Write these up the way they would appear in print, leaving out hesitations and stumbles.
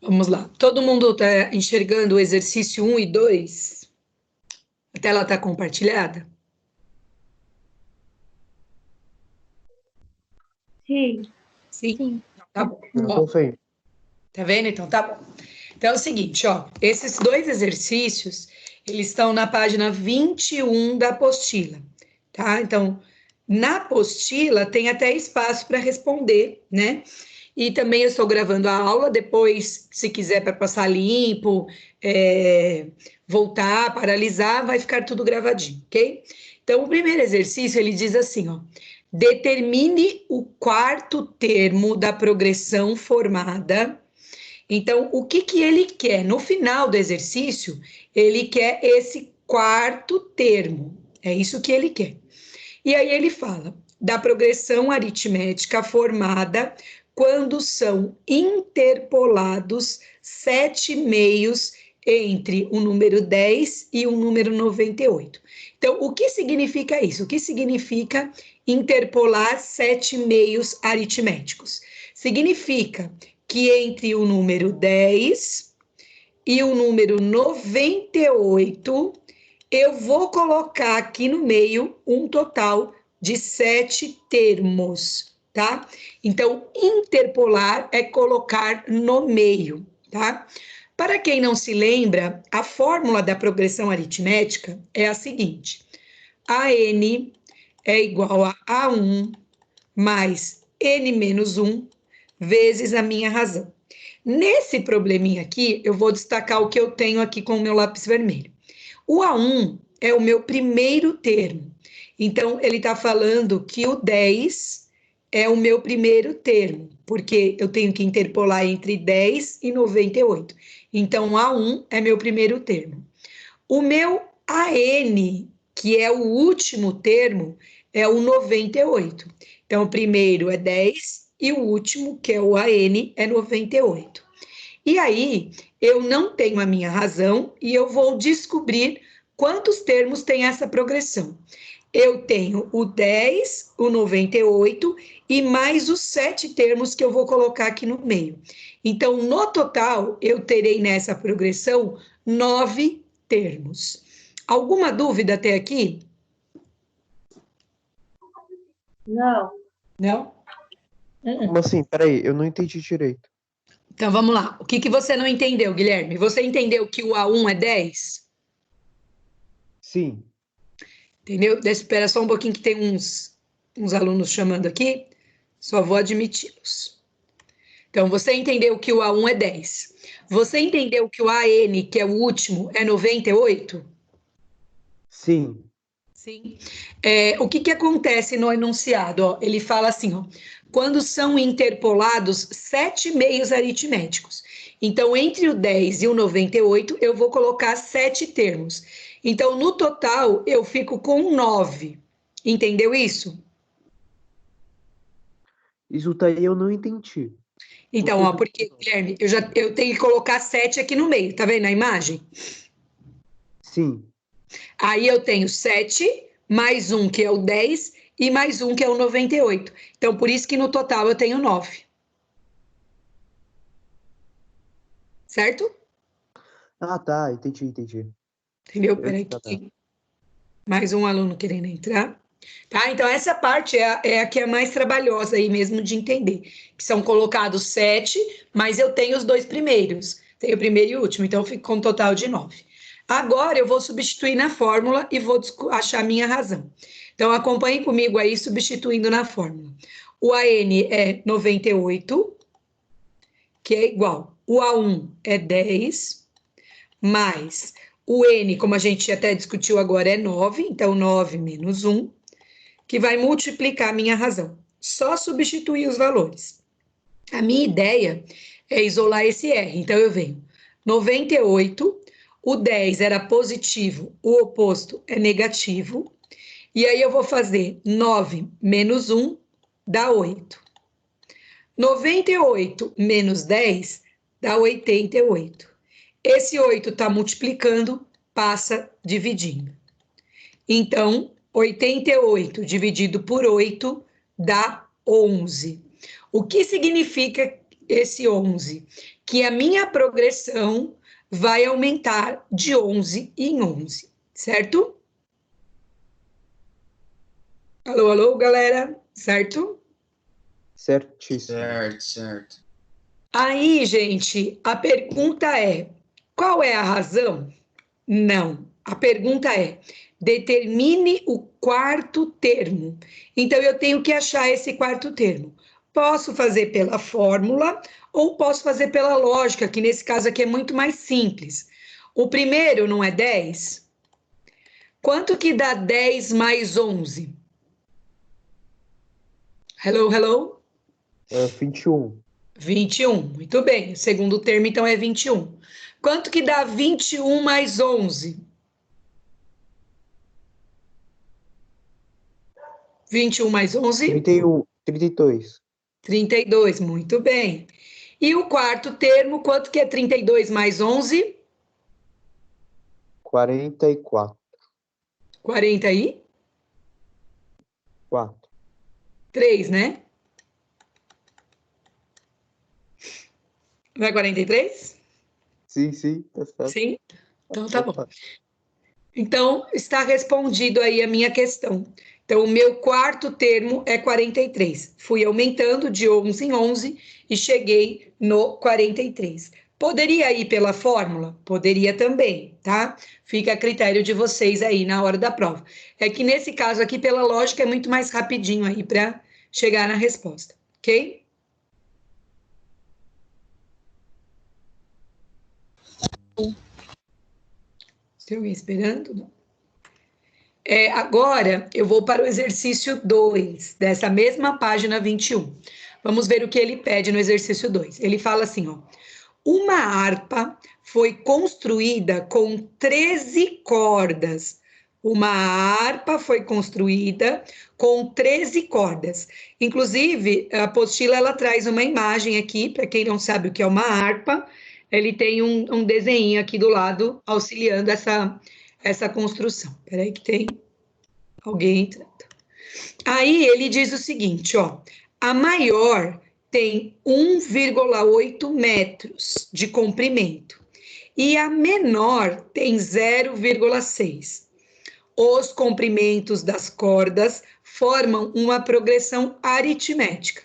Vamos lá. Todo mundo está enxergando o exercício 1 e 2? A tela está compartilhada? Sim. Sim? Sim. Tá bom. Eu Ó, tô sem. tá vendo? Então tá bom. Então é o seguinte, ó, esses dois exercícios, eles estão na página 21 da apostila, tá? Então, na apostila tem até espaço para responder, né? E também eu estou gravando a aula, depois, se quiser para passar limpo, voltar, paralisar, vai ficar tudo gravadinho, ok? Então, o primeiro exercício, ele diz assim, ó, determine o quarto termo da progressão formada. Então, o que que ele quer? No final do exercício, ele quer esse quarto termo, é isso que ele quer. E aí ele fala da progressão aritmética formada quando são interpolados 7 meios entre o número 10 e o número 98. Então, o que significa isso? O que significa interpolar 7 meios aritméticos? Significa que entre o número 10 e o número 98, eu vou colocar aqui no meio um total de 7 termos, tá? Então, interpolar é colocar no meio, tá? Para quem não se lembra, a fórmula da progressão aritmética é a seguinte: AN é igual a A1 mais N menos 1 vezes a minha razão. Nesse probleminha aqui, eu vou destacar o que eu tenho aqui com o meu lápis vermelho. O A1 é o meu primeiro termo. Então, ele está falando que o 10 é o meu primeiro termo, porque eu tenho que interpolar entre 10 e 98. Então, A1 é meu primeiro termo. O meu AN, que é o último termo, é o 98. Então, o primeiro é 10 e o último, que é o AN, é 98. E aí, eu não tenho a minha razão e eu vou descobrir quantos termos tem essa progressão. Eu tenho o 10, o 98 e mais os 7 termos que eu vou colocar aqui no meio. Então, no total, eu terei nessa progressão 9 termos. Alguma dúvida até aqui? Não. Não? Como assim? Peraí, eu não entendi direito. Então vamos lá. O que que você não entendeu, Guilherme? Você entendeu que o A1 é 10? Sim. Entendeu? Espera só um pouquinho que tem uns alunos chamando aqui. Só vou admiti-los. Então, você entendeu que o A1 é 10. Você entendeu que o AN, que é o último, é 98? Sim. Sim. O que que acontece no enunciado? Ó, ele fala assim, ó, quando são interpolados 7 meios aritméticos. Então, entre o 10 e o 98, eu vou colocar 7 termos. Então, no total, eu fico com 9. Entendeu isso? Isso daí eu não entendi. Por Então, que ó, que eu... porque, Guilherme, eu tenho que colocar 7 aqui no meio, tá vendo a imagem? Sim. Aí eu tenho 7, mais um que é o 10 e mais um que é o 98. Então, por isso que no total eu tenho 9. Certo? Ah, tá. Entendi. Entendeu? Eu... Peraí, que Tá. tem mais um aluno querendo entrar. Tá? Então, essa parte é a que é mais trabalhosa aí mesmo de entender. Que são colocados 7, mas eu tenho os dois primeiros. Tenho o primeiro e o último, então eu fico com um total de 9. Agora eu vou substituir na fórmula e vou achar a minha razão. Então, acompanhe comigo aí, substituindo na fórmula. O AN é 98, que é igual. O A1 é 10, mais o N, como a gente até discutiu agora, é 9, então 9 menos 1, que vai multiplicar a minha razão. Só substituir os valores. A minha ideia é isolar esse R, então eu venho 98, o 10 era positivo, o oposto é negativo, e aí eu vou fazer 9 menos 1 dá 8. 98 menos 10 dá 88. Esse 8 está multiplicando, passa dividindo. Então, 88 dividido por 8 dá 11. O que significa esse 11, que a minha progressão vai aumentar de 11 em 11, certo? Alô, alô, galera, certo? Certíssimo. Certo. Aí, gente, a pergunta é: qual é a razão? Não. A pergunta é: determine o quarto termo. Então, eu tenho que achar esse quarto termo. Posso fazer pela fórmula ou posso fazer pela lógica, que nesse caso aqui é muito mais simples. O primeiro não é 10? Quanto que dá 10 mais 11? Hello, hello? 21. 21, muito bem. O segundo termo, então, é 21. Quanto que dá 21 mais 11? 21 mais 11? 31. 32. 32, muito bem. E o quarto termo, quanto que é 32 mais 11? 44. 43, 4. né? Não é 43? Sim, tá certo. Sim? Então tá bom. Opa. Então, está respondido aí a minha questão. Então, o meu quarto termo é 43. Fui aumentando de 11 em 11 e cheguei no 43. Poderia ir pela fórmula? Poderia também, tá? Fica a critério de vocês aí na hora da prova. É que nesse caso aqui, pela lógica, é muito mais rapidinho aí para chegar na resposta, ok? Tem alguém esperando? Não. Agora, eu vou para o exercício 2, dessa mesma página 21. Vamos ver o que ele pede no exercício 2. Ele fala assim, ó. Uma harpa foi construída com 13 cordas. Uma harpa foi construída com 13 cordas. Inclusive, a apostila, ela traz uma imagem aqui, para quem não sabe o que é uma harpa, ele tem um desenho aqui do lado, auxiliando essa construção. Espera aí que tem alguém entrando. Aí ele diz o seguinte, ó, a maior tem 1,8 metros de comprimento e a menor tem 0,6. Os comprimentos das cordas formam uma progressão aritmética.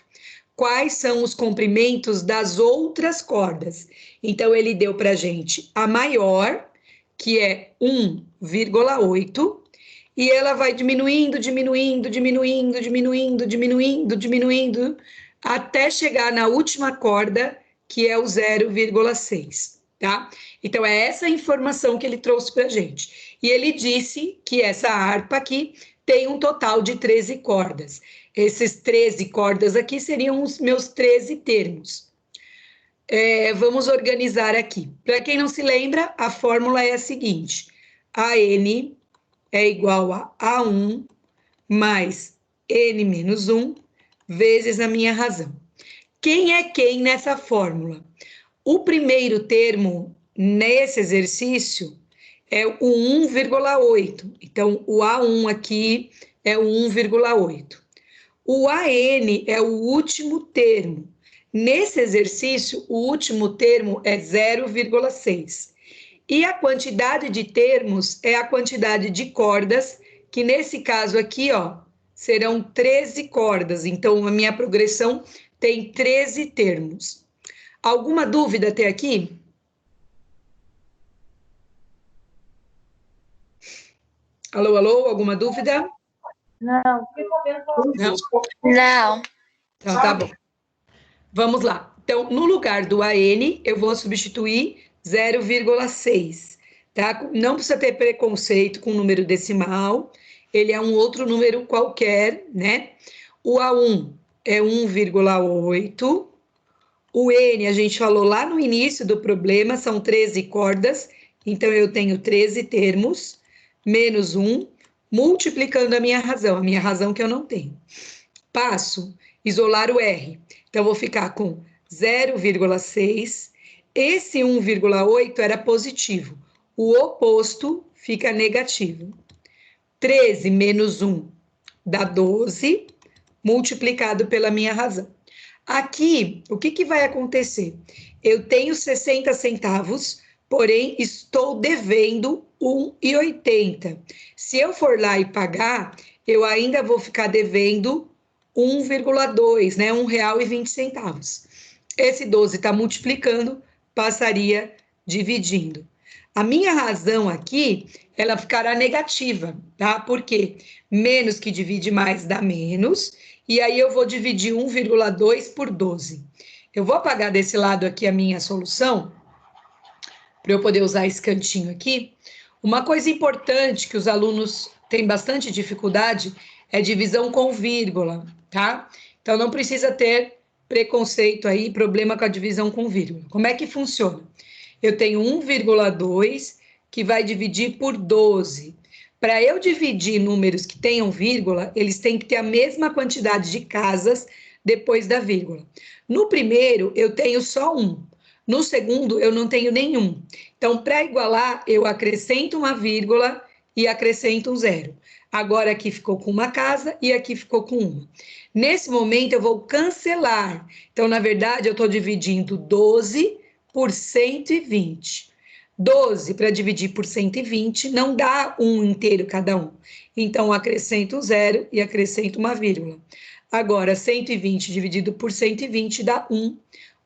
Quais são os comprimentos das outras cordas? Então, ele deu para a gente a maior, que é 1,8, e ela vai diminuindo, até chegar na última corda, que é o 0,6, tá? Então, é essa informação que ele trouxe para a gente. E ele disse que essa harpa aqui tem um total de 13 cordas. Esses 13 cordas aqui seriam os meus 13 termos. Vamos organizar aqui. Para quem não se lembra, a fórmula é a seguinte: AN é igual a A1 mais N menos 1 vezes a minha razão. Quem é quem nessa fórmula? O primeiro termo nesse exercício é o 1,8. Então, o A1 aqui é o 1,8. O AN é o último termo. Nesse exercício, o último termo é 0,6. E a quantidade de termos é a quantidade de cordas, que nesse caso aqui, ó, serão 13 cordas. Então, a minha progressão tem 13 termos. Alguma dúvida até aqui? Alô, alô, alguma dúvida? Não. Não? Não. Então, tá bom. Vamos lá. Então, no lugar do AN, eu vou substituir 0,6, tá? Não precisa ter preconceito com o número decimal, ele é um outro número qualquer, né? O A1 é 1,8. O N, a gente falou lá no início do problema, são 13 cordas, então eu tenho 13 termos, menos 1, multiplicando a minha razão que eu não tenho. Passo, isolar o R. Então, vou ficar com 0,6. Esse 1,8 era positivo. O oposto fica negativo. 13 menos 1 dá 12, multiplicado pela minha razão. Aqui, o que vai acontecer? Eu tenho 60 centavos, porém estou devendo 1,80. Se eu for lá e pagar, eu ainda vou ficar devendo 1,2, né? R$ 1,20. Esse 12 está multiplicando, passaria dividindo. A minha razão aqui, ela ficará negativa, tá? Porque menos que divide mais dá menos, e aí eu vou dividir 1,2 por 12. Eu vou apagar desse lado aqui a minha solução, para eu poder usar esse cantinho aqui. Uma coisa importante que os alunos têm bastante dificuldade é divisão com vírgula, tá? Então não precisa ter preconceito aí, problema com a divisão com vírgula. Como é que funciona? Eu tenho 1,2 que vai dividir por 12. Para eu dividir números que tenham vírgula, eles têm que ter a mesma quantidade de casas depois da vírgula. No primeiro, eu tenho só 1. No segundo, eu não tenho nenhum. Então, para igualar, eu acrescento uma vírgula e acrescento um zero. Agora aqui ficou com uma casa e aqui ficou com uma. Nesse momento, eu vou cancelar. Então, na verdade, eu estou dividindo 12 por 120. 12 para dividir por 120 não dá um inteiro cada um. Então, acrescento um zero e acrescento uma vírgula. Agora, 120 dividido por 120 dá 1.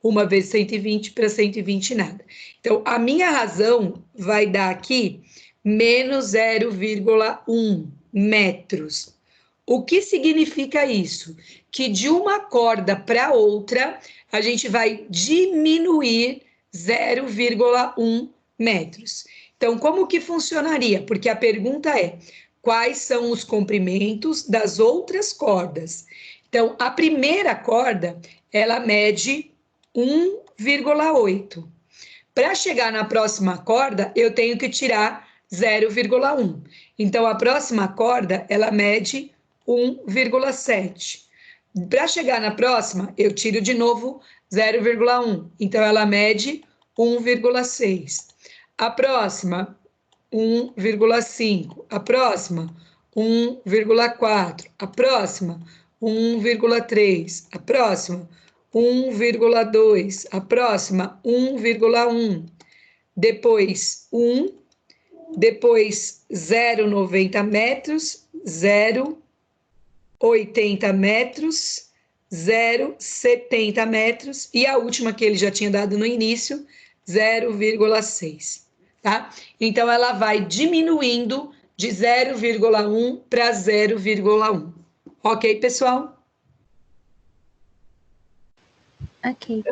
Uma vez 120 para 120 nada. Então, a minha razão vai dar aqui menos 0,1 metros. O que significa isso? Que de uma corda para outra, a gente vai diminuir 0,1 metros. Então, como que funcionaria? Porque a pergunta é, quais são os comprimentos das outras cordas? Então, a primeira corda, ela mede 1,8. Para chegar na próxima corda, eu tenho que tirar 0,1. Então, a próxima corda, ela mede 1,7. Para chegar na próxima, eu tiro de novo 0,1. Então, ela mede 1,6. A próxima, 1,5. A próxima, 1,4. A próxima, 1,3. A próxima, 1,2. A próxima, 1,1. Depois, 1. Depois, 0,90 metros, 0,80 metros, 0,70 metros. E a última que ele já tinha dado no início, 0,6. Tá? Então, ela vai diminuindo de 0,1 para 0,1. Ok, pessoal? Ok.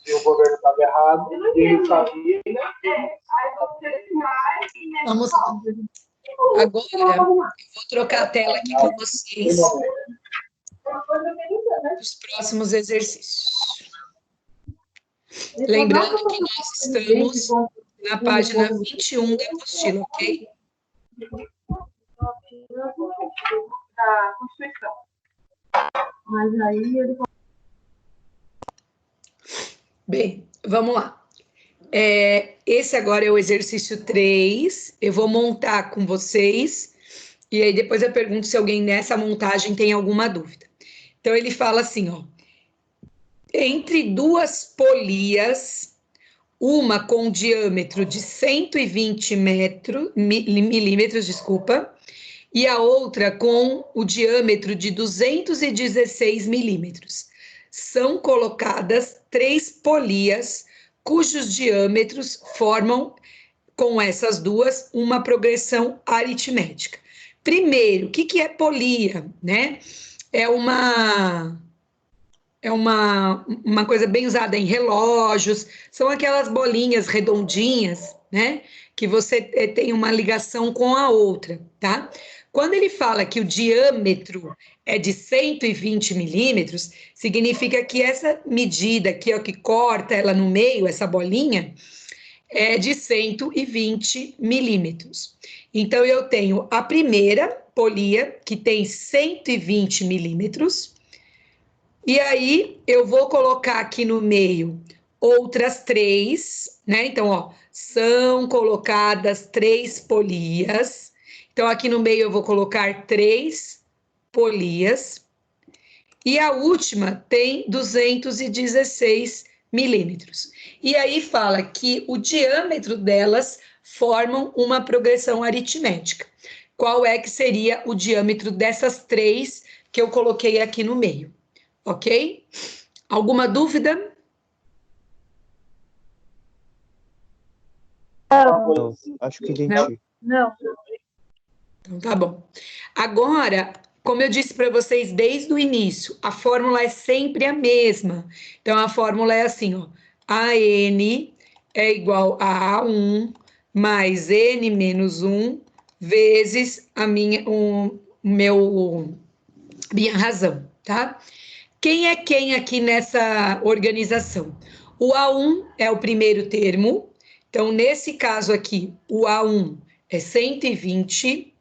Se o governo estava errado, ele sabia. Vamos lá. Agora, eu vou trocar a tela aqui com vocês os próximos exercícios. Lembrando que nós estamos na página 21 da apostila, ok? Da Constituição. Mas aí ele... Bem, vamos lá. Esse agora é o exercício 3. Eu vou montar com vocês. E aí depois eu pergunto se alguém nessa montagem tem alguma dúvida. Então, ele fala assim, ó. Entre duas polias, uma com diâmetro de 120 milímetros, e a outra com o diâmetro de 216 milímetros. São colocadas 3 polias, cujos diâmetros formam, com essas duas, uma progressão aritmética. Primeiro, o que é polia, né? É uma coisa bem usada em relógios, são aquelas bolinhas redondinhas, né? Que você tem uma ligação com a outra, tá? Quando ele fala que o diâmetro é de 120 milímetros, significa que essa medida aqui, ó, que corta ela no meio, essa bolinha, é de 120 milímetros. Então, eu tenho a primeira polia, que tem 120 milímetros, e aí eu vou colocar aqui no meio outras 3, né? Então, ó, são colocadas 3 polias. Então, aqui no meio eu vou colocar 3 polias. e a última tem 216 milímetros. E aí fala que o diâmetro delas formam uma progressão aritmética. Qual é que seria o diâmetro dessas três que eu coloquei aqui no meio? Ok? Alguma dúvida? Não, acho que Não? entendi. Não. Então tá bom. Agora, como eu disse para vocês desde o início, a fórmula é sempre a mesma. Então a fórmula é assim, ó. AN é igual a A1 mais N menos 1 vezes minha razão, tá? Quem é quem aqui nessa organização? O A1 é o primeiro termo, então nesse caso aqui, o A1 é 120,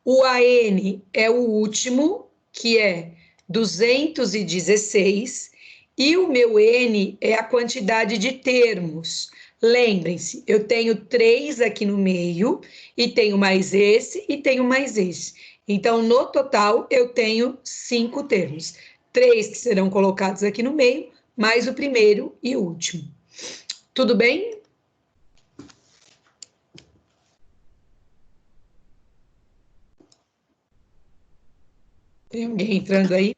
o AN é o último, que é 216, e o meu N é a quantidade de termos. Lembrem-se, eu tenho 3 aqui no meio, e tenho mais esse, e tenho mais esse. Então, no total, eu tenho 5 termos. 3 que serão colocados aqui no meio, mais o primeiro e o último. Tudo bem? Tem alguém entrando aí?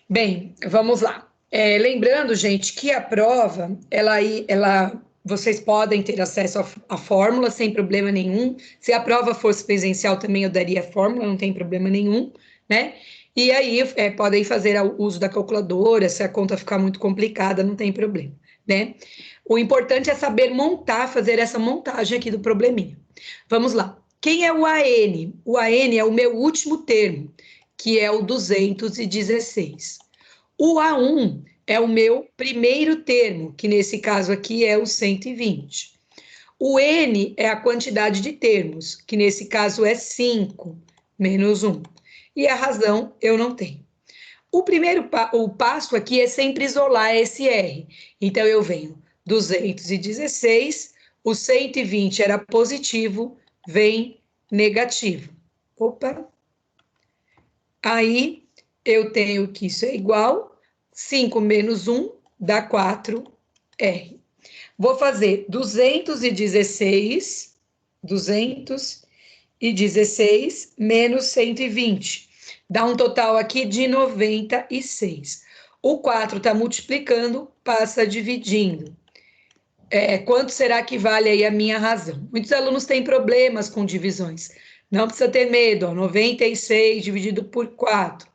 Bem, vamos lá. Lembrando, gente, que a prova, vocês podem ter acesso à fórmula sem problema nenhum. Se a prova fosse presencial, também eu daria a fórmula, não tem problema nenhum, né? E aí, podem fazer o uso da calculadora, se a conta ficar muito complicada, não tem problema, né? O importante é saber montar, fazer essa montagem aqui do probleminha. Vamos lá. Quem é o AN? O AN é o meu último termo, que é o 216. O A1 é o meu primeiro termo, que nesse caso aqui é o 120. O N é a quantidade de termos, que nesse caso é 5 menos 1. E a razão eu não tenho. O passo aqui é sempre isolar esse R. Então, eu venho 216, o 120 era positivo, vem negativo. Opa! Aí, eu tenho que isso é igual, 5 menos 1 dá 4R. Vou fazer 216 menos 120. Dá um total aqui de 96. O 4 está multiplicando, passa dividindo. Quanto será que vale aí a minha razão? Muitos alunos têm problemas com divisões. Não precisa ter medo, ó, 96 dividido por 4.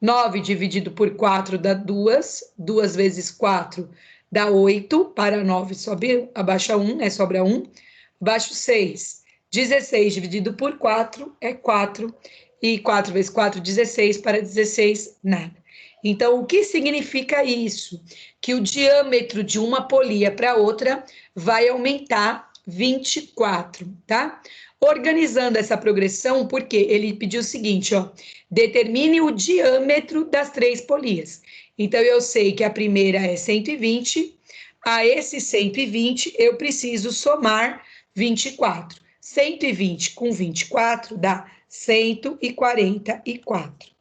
9 dividido por 4 dá 2. 2 vezes 4 dá 8. Para 9 sobe, abaixa 1, sobra 1. Abaixo 6. 16 dividido por 4 é 4. E 4 vezes 4, 16. Para 16, nada. Então, o que significa isso? Que o diâmetro de uma polia para outra vai aumentar 24, tá? Organizando essa progressão, porque ele pediu o seguinte, ó, determine o diâmetro das 3 polias. Então, eu sei que a primeira é 120, a esse 120 eu preciso somar 24. 120 com 24 dá 144.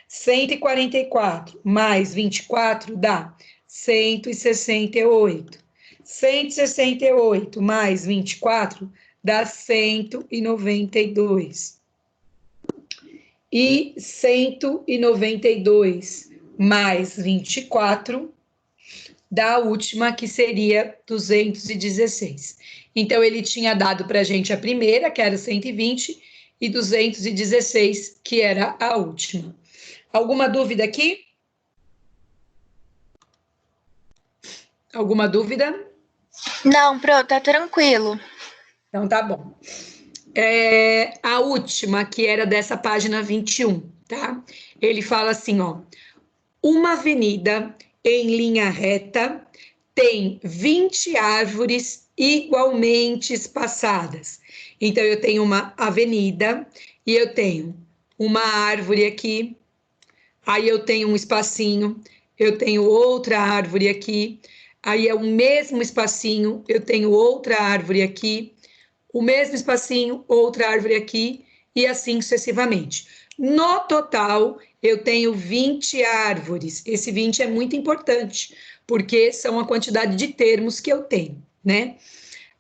144 mais 24 dá 168. 168 mais 24 dá 192. E 192 mais 24 dá a última, que seria 216. Então, ele tinha dado para a gente a primeira, que era 120, e 216, que era a última. Alguma dúvida aqui? Alguma dúvida? Não, pronto, tá tranquilo. Então, tá bom. A última, que era dessa página 21, tá? Ele fala assim, ó. Uma avenida em linha reta tem 20 árvores igualmente espaçadas. Então, eu tenho uma avenida e eu tenho uma árvore aqui, aí eu tenho um espacinho, eu tenho outra árvore aqui, aí é o mesmo espacinho, eu tenho outra árvore aqui, o mesmo espacinho, outra árvore aqui, e assim sucessivamente. No total, eu tenho 20 árvores. Esse 20 é muito importante, porque são a quantidade de termos que eu tenho, né?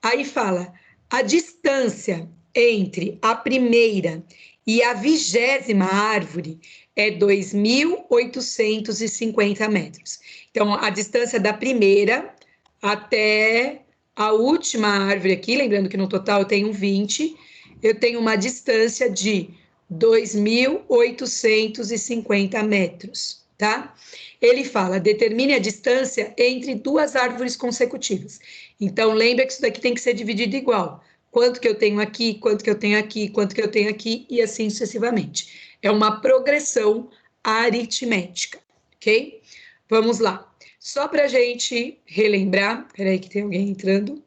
Aí fala, a distância entre a primeira e a 20ª árvore é 2.850 metros. Então, a distância da primeira até a última árvore aqui, lembrando que no total eu tenho 20, eu tenho uma distância de 2.850 metros, tá? Ele fala, determine a distância entre duas árvores consecutivas. Então, lembra que isso daqui tem que ser dividido igual. Quanto que eu tenho aqui, quanto que eu tenho aqui, quanto que eu tenho aqui, e assim sucessivamente. É uma progressão aritmética, ok? Vamos lá. Só para a gente relembrar, peraí que tem alguém entrando.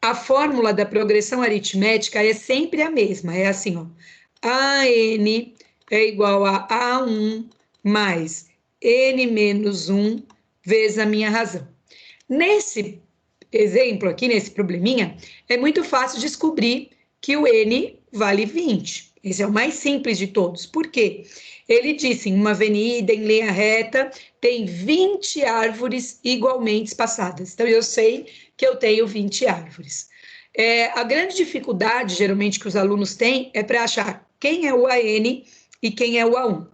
A fórmula da progressão aritmética é sempre a mesma, é assim, ó. AN é igual a A1 mais N menos 1 vezes a minha razão. Nesse exemplo aqui, nesse probleminha, é muito fácil descobrir que o N vale 20. Esse é o mais simples de todos. Por quê? Ele disse, em uma avenida, em linha reta, tem 20 árvores igualmente espaçadas. Então, eu sei que eu tenho 20 árvores. A grande dificuldade, geralmente, que os alunos têm é para achar quem é o AN e quem é o A1.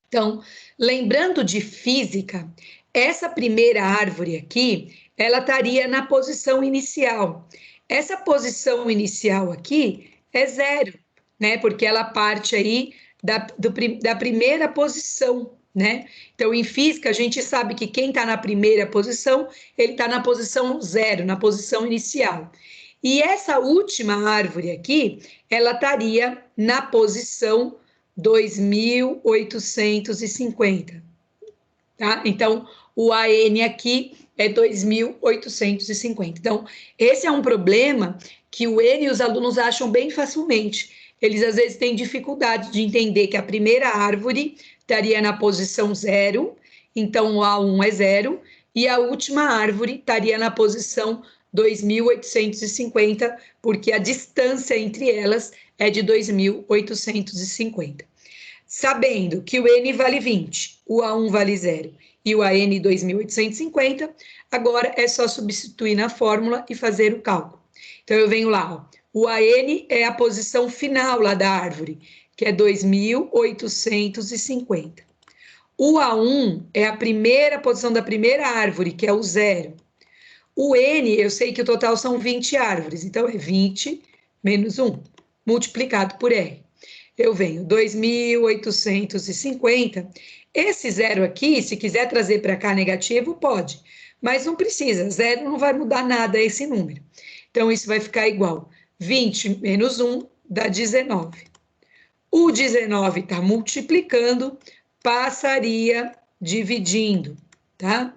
Então, lembrando de física, essa primeira árvore aqui, ela estaria na posição inicial. Essa posição inicial aqui é 0, né? Porque ela parte aí da primeira posição, né? Então, em física, a gente sabe que quem está na primeira posição, ele está na posição 0, na posição inicial. E essa última árvore aqui, ela estaria na posição 2.850, tá? Então, o AN aqui é 2.850. Então, esse é um problema que o N os alunos acham bem facilmente. Eles, às vezes, têm dificuldade de entender que a primeira árvore estaria na posição 0, então o A1 é 0, e a última árvore estaria na posição 2.850, porque a distância entre elas é de 2.850. Sabendo que o N vale 20, o A1 vale 0 e o AN 2.850, agora é só substituir na fórmula e fazer o cálculo. Então, eu venho lá, ó, o AN é a posição final lá da árvore, que é 2.850. O A1 é a primeira posição da primeira árvore, que é o 0. O N, eu sei que o total são 20 árvores, então é 20 menos 1, multiplicado por R. Eu venho 2.850. Esse 0 aqui, se quiser trazer para cá negativo, pode, mas não precisa, 0 não vai mudar nada esse número. Então, isso vai ficar igual, 20 menos 1 dá 19. O 19 está multiplicando, passaria dividindo, tá?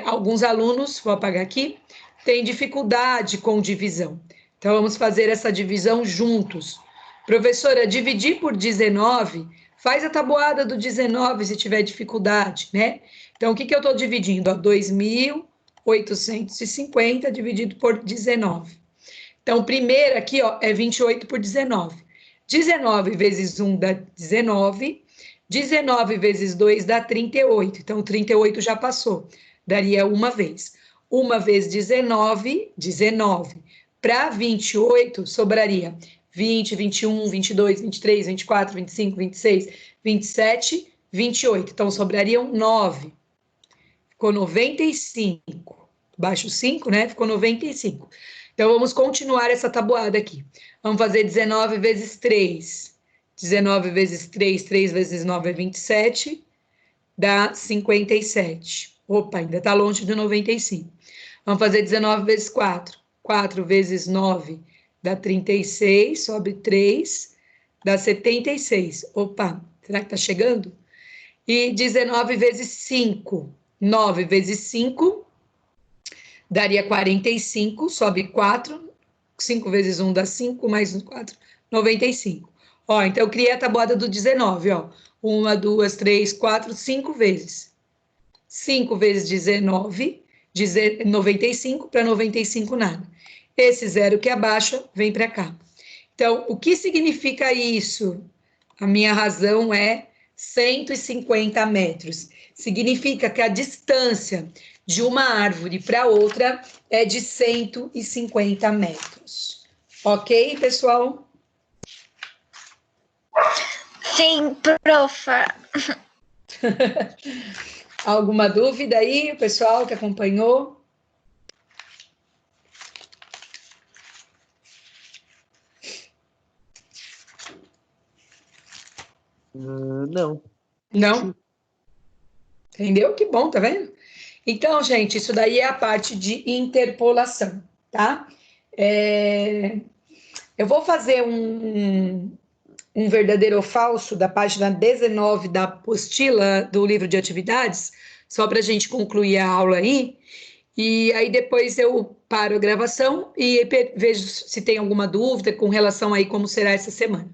Alguns alunos, vou apagar aqui, têm dificuldade com divisão. Então, vamos fazer essa divisão juntos. Professora, dividir por 19, faz a tabuada do 19 se tiver dificuldade, né? Então, o que eu estou dividindo? 2.850 dividido por 19. Então, o primeiro aqui, ó, é 28 por 19. 19 vezes 1 dá 19. 19 vezes 2 dá 38. Então, 38 já passou. Daria uma vez. Uma vez 19, 19. Para 28, sobraria 20, 21, 22, 23, 24, 25, 26, 27, 28. Então, sobrariam 9. Ficou 95. Baixo 5, né? Ficou 95. Então, vamos continuar essa tabuada aqui. Vamos fazer 19 vezes 3. 19 vezes 3, 3 vezes 9 é 27, dá 57. Opa, ainda está longe de 95. Vamos fazer 19 vezes 4. 4 vezes 9 dá 36, sobe 3, dá 76. Opa, será que está chegando? E 19 vezes 5. 9 vezes 5 daria 45, sobe 4. 5 vezes 1 dá 5, mais 4, 95. Ó, então eu criei a tabuada do 19, ó. 1, 2, 3, 4, 5 vezes. 5 vezes 19, 95, para 95 nada. esse zero que abaixa vem para cá. Então, o que significa isso? A minha razão é 150 metros. Significa que a distância de uma árvore para outra é de 150 metros. Ok, pessoal? Sim, profa. Alguma dúvida aí, pessoal que acompanhou? Não. Não? Entendeu? Que bom, tá vendo? Então, gente, isso daí é a parte de interpolação, tá? Eu vou fazer um verdadeiro ou falso da página 19 da apostila do livro de atividades, só para a gente concluir a aula aí. E aí depois eu paro a gravação e vejo se tem alguma dúvida com relação aí como será essa semana.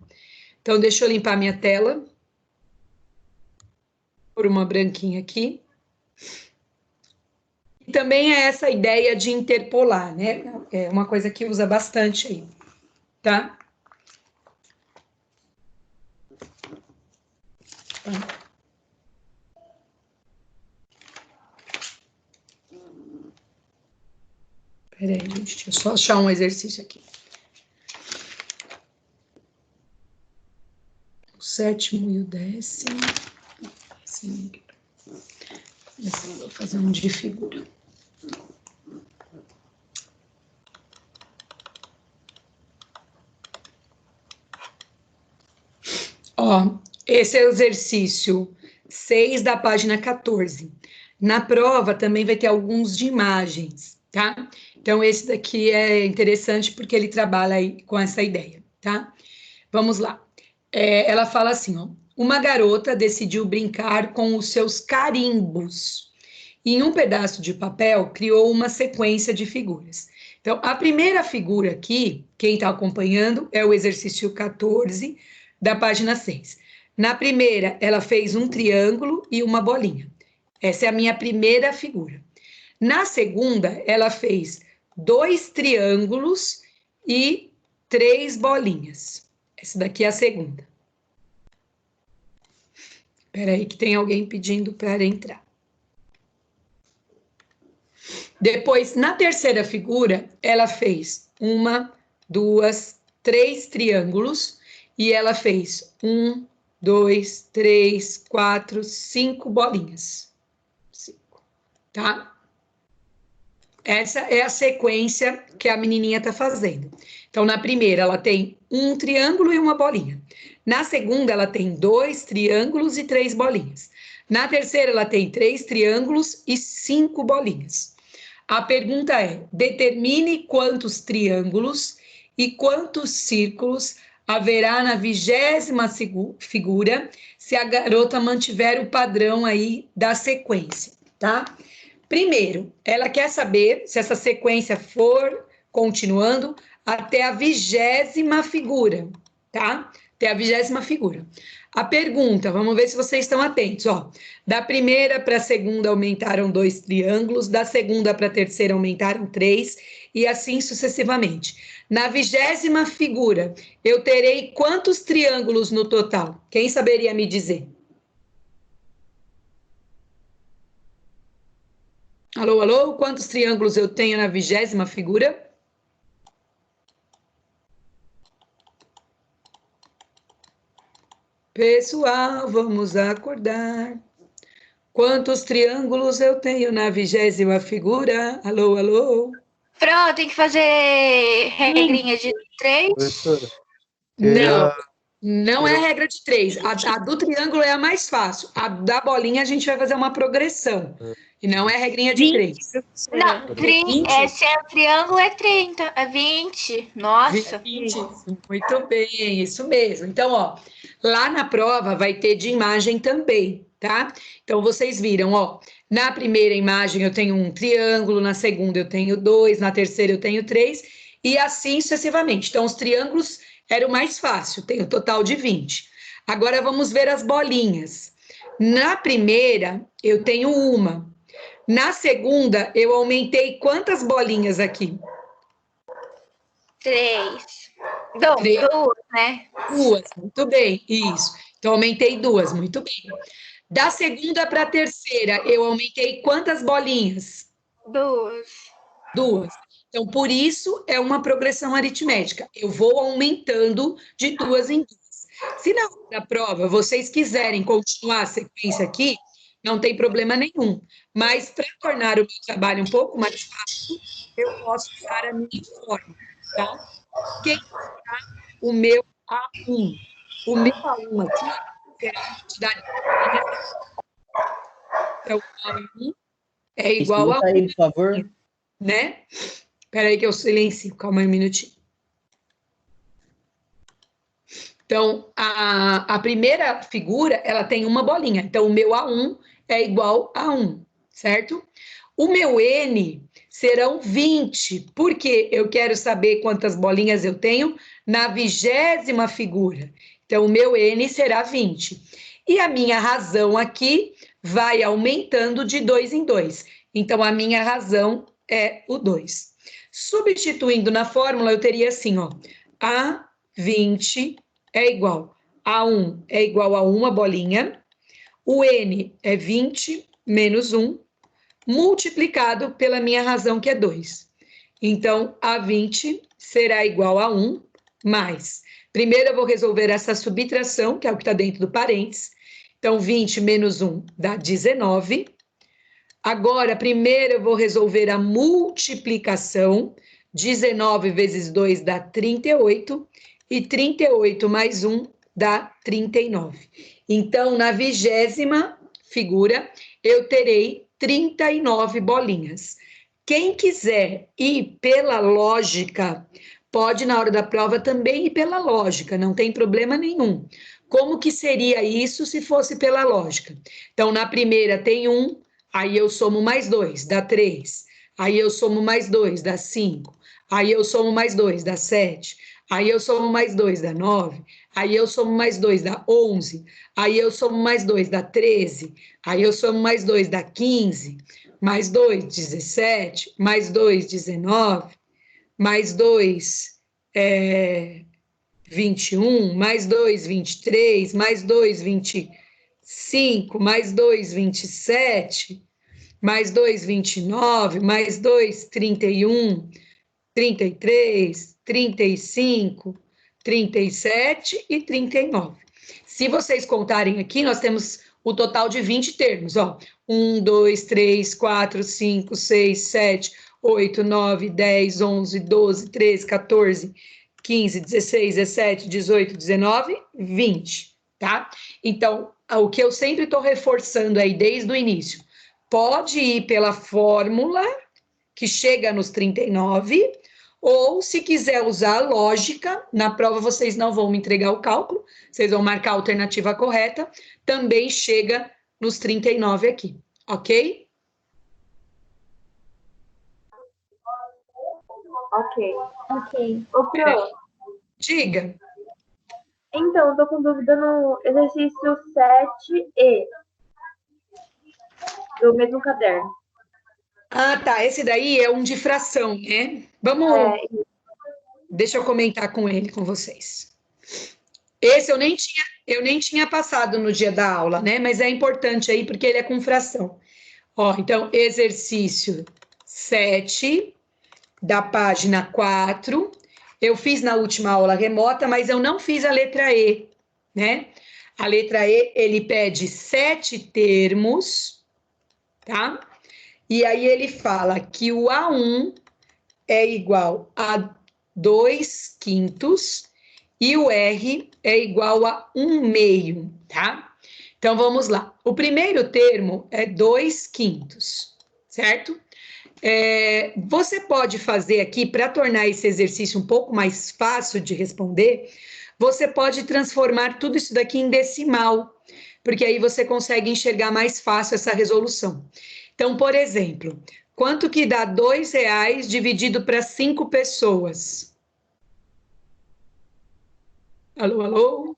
Então, deixa eu limpar minha tela. Por uma branquinha aqui. E também é essa ideia de interpolar, né? É uma coisa que usa bastante aí, tá? Peraí, gente, deixa eu só achar um exercício aqui. O 7º e o 10º. Vou fazer um de figura. Ó, esse é o exercício 6 da página 14. Na prova também vai ter alguns de imagens, tá? Então, esse daqui é interessante porque ele trabalha aí com essa ideia, tá? Vamos lá. Ela fala assim, ó. Uma garota decidiu brincar com os seus carimbos. Em um pedaço de papel, criou uma sequência de figuras. Então, a primeira figura aqui, quem está acompanhando, é o exercício 14 da página 6. Na primeira, ela fez um triângulo e uma bolinha. Essa é a minha primeira figura. Na segunda, ela fez 2 triângulos e 3 bolinhas. Essa daqui é a segunda. Espera aí que tem alguém pedindo para entrar. Depois, na terceira figura, ela fez 1, 2, 3 triângulos e ela fez 1, 2, 3, 4, 5 bolinhas. 5, tá? Essa é a sequência que a menininha está fazendo. Então, na primeira, ela tem um triângulo e uma bolinha. Na segunda, ela tem 2 triângulos e 3 bolinhas. Na terceira, ela tem 3 triângulos e 5 bolinhas. A pergunta é: determine quantos triângulos e quantos círculos haverá na 20ª figura se a garota mantiver o padrão aí da sequência, tá? Primeiro, ela quer saber se essa sequência for continuando até a 20ª figura, tá? Até a 20ª figura. A pergunta, vamos ver se vocês estão atentos, ó. Da primeira para a segunda aumentaram 2 triângulos, da segunda para a terceira aumentaram 3, e assim sucessivamente. Na 20ª figura, eu terei quantos triângulos no total? Quem saberia me dizer? Alô, alô? Quantos triângulos eu tenho na 20ª figura? Pessoal, vamos acordar. Quantos triângulos eu tenho na 20ª figura? Alô, alô? Pro, tem que fazer regrinha de 3? Professora, Não, seria, não é seria regra de 3. A do triângulo é a mais fácil. A da bolinha a gente vai fazer uma progressão. E não é regrinha de 3. Não, 20? se é o triângulo é 30, é 20. Nossa. 20. Muito bem, isso mesmo. Então, ó, lá na prova vai ter de imagem também, tá? Então, vocês viram, ó, na primeira imagem eu tenho um triângulo, na segunda eu tenho 2, na terceira eu tenho 3, e assim sucessivamente. Então, os triângulos era o mais fácil, tem o total de 20. Agora, vamos ver as bolinhas. Na primeira, eu tenho uma. Na segunda, eu aumentei quantas bolinhas aqui? 3. Três. Duas, né? Duas, muito bem, isso. Então, aumentei duas, muito bem. Da segunda para a terceira, eu aumentei quantas bolinhas? 2. Duas. Então, por isso, é uma progressão aritmética. Eu vou aumentando de duas em duas. Se na hora da prova vocês quiserem continuar a sequência aqui, não tem problema nenhum. Mas, para tornar o meu trabalho um pouco mais fácil, eu posso usar a minha forma, tá? Quem será o meu A1? O meu A1 aqui será a quantidade de bolinhas. Então, A1 é igual a Explica 1, aí, por favor. né? Espera aí que eu silencio, calma aí um minutinho. Então, a primeira figura, ela tem uma bolinha. Então, o meu A1 é igual a 1, certo? O meu N serão 20, porque eu quero saber quantas bolinhas eu tenho na 20ª figura. Então, o meu N será 20. E a minha razão aqui vai aumentando de 2 em 2. Então, a minha razão é o 2. Substituindo na fórmula, eu teria assim, ó, A20 é igual a 1 é igual a uma bolinha, o N é 20 menos 1, multiplicado pela minha razão, que é 2. Então, a 20 será igual a 1 mais. Primeiro, eu vou resolver essa subtração, que é o que está dentro do parênteses. Então, 20 menos 1 dá 19. Agora, primeiro, eu vou resolver a multiplicação. 19 vezes 2 dá 38. E 38 mais 1 dá 39. Então, na 20ª figura, eu terei 39 bolinhas. Quem quiser ir pela lógica, pode na hora da prova também ir pela lógica, não tem problema nenhum. Como que seria isso se fosse pela lógica? Então, na primeira tem 1, aí eu somo mais 2, dá 3. Aí eu somo mais 2, dá 5. Aí eu somo mais 2, dá 7. Aí eu somo mais 2, dá 9. Aí eu somo mais 2, dá 11. Aí eu somo mais 2, dá 13. Aí eu somo mais 2, dá 15. Mais 2, 17. Mais 2, 19. Mais 2, 21. Mais 2, 23. Mais 2, 25. Mais 2, 27. Mais 2, 29. Mais 2, 31. 33, 35, 37 e 39. Se vocês contarem aqui, nós temos o total de 20 termos, ó. 1, 2, 3, 4, 5, 6, 7, 8, 9, 10, 11, 12, 13, 14, 15, 16, 17, 18, 19, 20, tá? Então, o que eu sempre estou reforçando aí desde o início, pode ir pela fórmula que chega nos 39, ou se quiser usar a lógica, na prova vocês não vão me entregar o cálculo, vocês vão marcar a alternativa correta, também chega nos 39 aqui, ok? Ok. Ok. Ô, Fran, Diga. então, eu tô com dúvida no exercício 7E, do mesmo caderno. Ah, tá, esse daí é um de fração, né? Vamos, deixa eu comentar com ele, com vocês. Esse eu nem tinha passado no dia da aula, né? Mas é importante aí porque ele é com fração. Ó, então, exercício 7, da página 4. Eu fiz na última aula remota, mas eu não fiz a letra E, né? A letra E, ele pede 7 termos, tá? E aí ele fala que o A1 é igual a 2 quintos e o R é igual a 1 meio, tá? Então vamos lá. O primeiro termo é 2 quintos, certo? Você pode fazer aqui, para tornar esse exercício um pouco mais fácil de responder, você pode transformar tudo isso daqui em decimal, porque aí você consegue enxergar mais fácil essa resolução. Então, por exemplo, quanto que dá R$ 2 dividido para 5 pessoas? Alô, alô?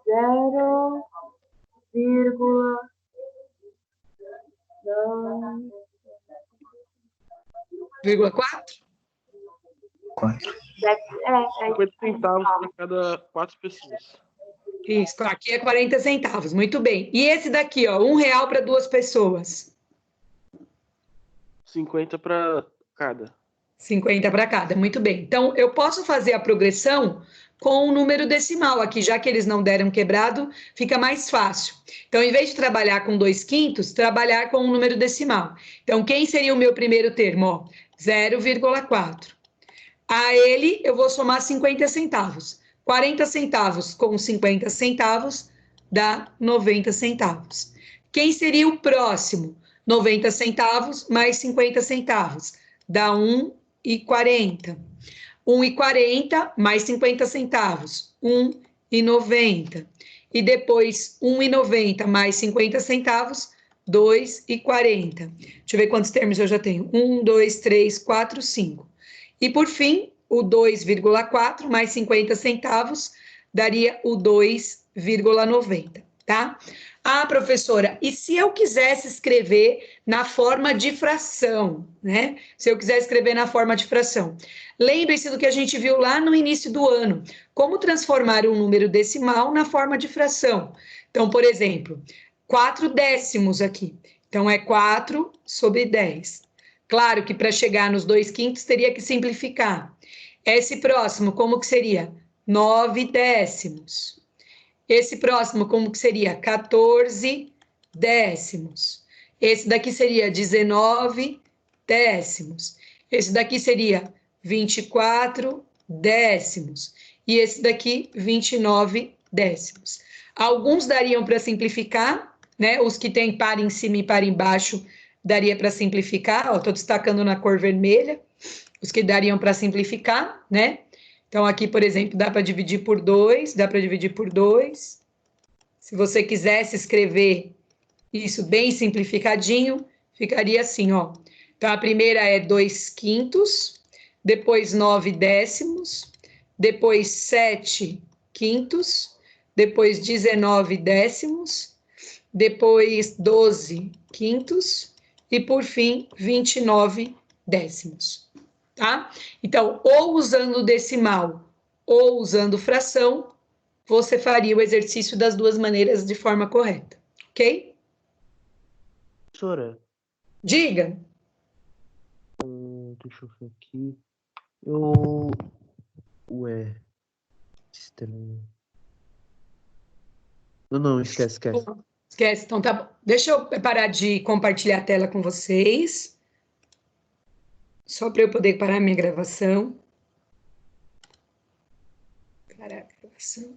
0,2. 0,4? 50 centavos para cada 4 pessoas. Isso, aqui é 40 centavos, muito bem. E esse daqui, ó, R$1 para 2 pessoas. 50 para cada. 50 para cada, muito bem. Então, eu posso fazer a progressão com um número decimal aqui, já que eles não deram quebrado, fica mais fácil. Então, em vez de trabalhar com 2/5, trabalhar com um número decimal. Então, quem seria o meu primeiro termo? Ó, 0,4. A ele, eu vou somar 50 centavos. 40 centavos com 50 centavos dá 90 centavos. Quem seria o próximo? 90 centavos mais 50 centavos dá 1,40. 1,40 mais 50 centavos, 1,90. E depois 1,90 mais 50 centavos, 2,40. Deixa eu ver quantos termos eu já tenho. 1, 2, 3, 4, 5. E por fim, o 2,4 mais 50 centavos daria o 2,90, tá? Ah, professora, e se eu quisesse escrever na forma de fração, né? Se eu quiser escrever na forma de fração. Lembre-se do que a gente viu lá no início do ano. Como transformar um número decimal na forma de fração. Então, por exemplo, 4 décimos aqui. Então, é 4 sobre 10. Claro que para chegar nos 2/5 teria que simplificar. Esse próximo, como que seria? 9 décimos. Esse próximo, como que seria? 14 décimos. Esse daqui seria 19 décimos. Esse daqui seria 24 décimos. E esse daqui, 29 décimos. Alguns dariam para simplificar, né? Os que tem par em cima e par embaixo, daria para simplificar. Estou destacando na cor vermelha. Os que dariam para simplificar, né? Então, aqui, por exemplo, dá para dividir por 2, dá para dividir por 2. Se você quisesse escrever isso bem simplificadinho, ficaria assim, ó. Então, a primeira é 2/5, depois 9 décimos, depois 7 quintos, depois 19 décimos, depois 12 quintos e, por fim, 29 décimos. Tá? Então, ou usando decimal ou usando fração, você faria o exercício das duas maneiras de forma correta, ok? Professora, Diga. deixa eu ver aqui. Ué. Estranho. Não, esquece. Esquece, então tá bom. Deixa eu parar de compartilhar a tela com vocês. Só para eu poder parar minha gravação. Parar a gravação.